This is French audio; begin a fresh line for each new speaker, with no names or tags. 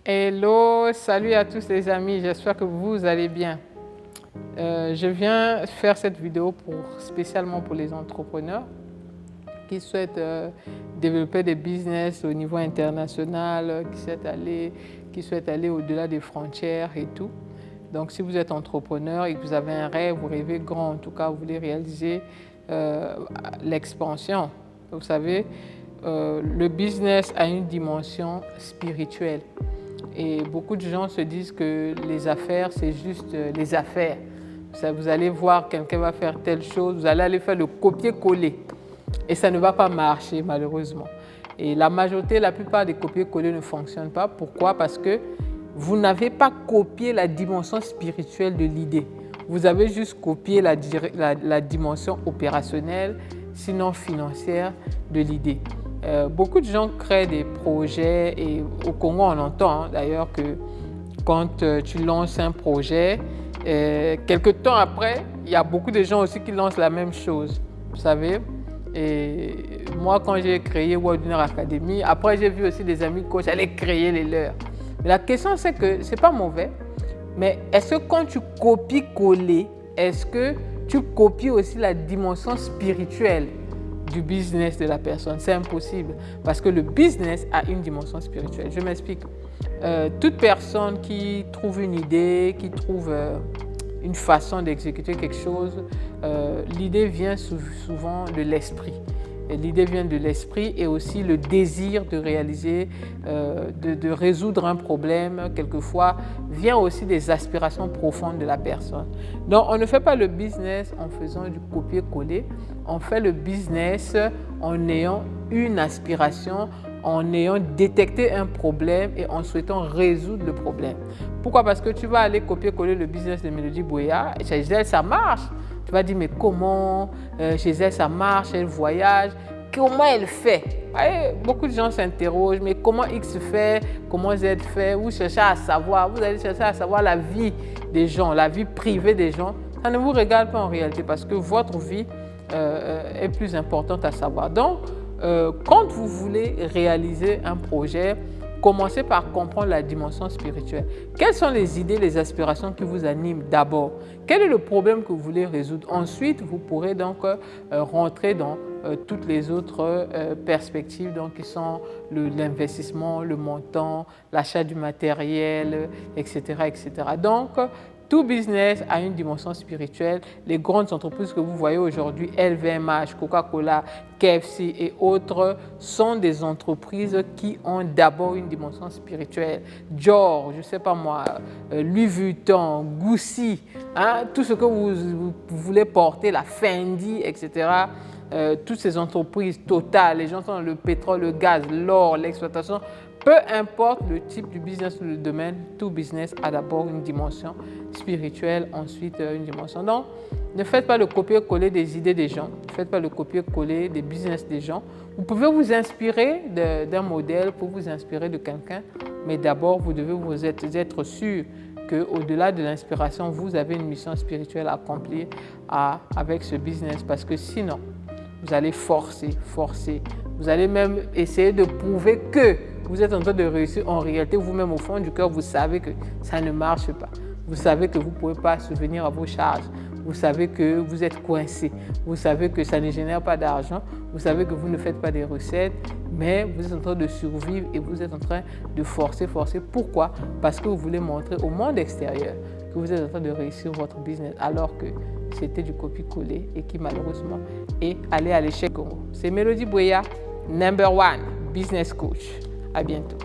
Hello, salut à tous les amis, j'espère que vous allez bien. Je viens faire cette vidéo spécialement pour les entrepreneurs qui souhaitent développer des business au niveau international, qui souhaitent aller au-delà des frontières et tout. Donc si vous êtes entrepreneur et que vous avez un rêve, vous rêvez grand, en tout cas vous voulez réaliser l'expansion, vous savez, le business a une dimension spirituelle. Et beaucoup de gens se disent que les affaires, c'est juste les affaires. Vous allez voir quelqu'un va faire telle chose, vous allez aller faire le copier-coller. Et ça ne va pas marcher malheureusement. Et la plupart des copier-coller ne fonctionnent pas. Pourquoi? Parce que vous n'avez pas copié la dimension spirituelle de l'idée. Vous avez juste copié la dimension opérationnelle, sinon financière, de l'idée. Beaucoup de gens créent des projets et au Congo on entend d'ailleurs que quand tu lances un projet, quelque temps après, il y a beaucoup de gens aussi qui lancent la même chose, vous savez. Et moi quand j'ai créé World Winner Academy, après j'ai vu aussi des amis coachs aller créer les leurs. Mais la question c'est que c'est pas mauvais, mais est-ce que quand tu copies-coller, est-ce que tu copies aussi la dimension spirituelle du business de la personne? C'est impossible parce que le business a une dimension spirituelle. Je m'explique. Toute personne qui trouve une idée, qui trouve une façon d'exécuter quelque chose, l'idée vient souvent de l'esprit. L'idée vient de l'esprit et aussi le désir de réaliser, de résoudre un problème, quelquefois, vient aussi des aspirations profondes de la personne. Donc, on ne fait pas le business en faisant du copier-coller, on fait le business en ayant une aspiration, en ayant détecté un problème et en souhaitant résoudre le problème. Pourquoi? Parce que tu vas aller copier-coller le business de Mélodie Boya et chez elle, ça marche. Tu vas dire, mais comment chez elle ça marche, elle voyage, comment elle fait? Beaucoup de gens s'interrogent, mais comment X fait, comment Z fait? Vous cherchez à savoir, vous allez chercher à savoir la vie des gens, la vie privée des gens. Ça ne vous regarde pas en réalité parce que votre vie est plus importante à savoir. Donc, quand vous voulez réaliser un projet, commencez par comprendre la dimension spirituelle. Quelles sont les idées, les aspirations qui vous animent d'abord? Quel est le problème que vous voulez résoudre? Ensuite, vous pourrez donc rentrer dans toutes les autres perspectives donc, qui sont l'investissement, le montant, l'achat du matériel, etc., etc. Donc, tout business a une dimension spirituelle. Les grandes entreprises que vous voyez aujourd'hui, LVMH, Coca-Cola, KFC et autres, sont des entreprises qui ont d'abord une dimension spirituelle. Dior, je ne sais pas moi, Louis Vuitton, Gucci, tout ce que vous voulez porter, la Fendi, etc. Toutes ces entreprises totales, les gens sont dans le pétrole, le gaz, l'or, l'exploitation. Peu importe le type du business ou le domaine, tout business a d'abord une dimension spirituelle, ensuite une dimension. Donc, ne faites pas le copier-coller des idées des gens, ne faites pas le copier-coller des business des gens. Vous pouvez vous inspirer d'un modèle pour vous inspirer de quelqu'un, mais d'abord, vous devez vous être sûr qu'au-delà de l'inspiration, vous avez une mission spirituelle à accomplir avec ce business parce que sinon, vous allez forcer. Vous allez même essayer de prouver que vous êtes en train de réussir. En réalité, vous-même, au fond du cœur, vous savez que ça ne marche pas. Vous savez que vous ne pouvez pas subvenir à vos charges. Vous savez que vous êtes coincé. Vous savez que ça ne génère pas d'argent. Vous savez que vous ne faites pas des recettes. Mais vous êtes en train de survivre et vous êtes en train de forcer. Pourquoi? Parce que vous voulez montrer au monde extérieur que vous êtes en train de réussir votre business alors que c'était du copier-coller et qui malheureusement est allé à l'échec. C'est Mélodie Boya, #1 business coach. À bientôt.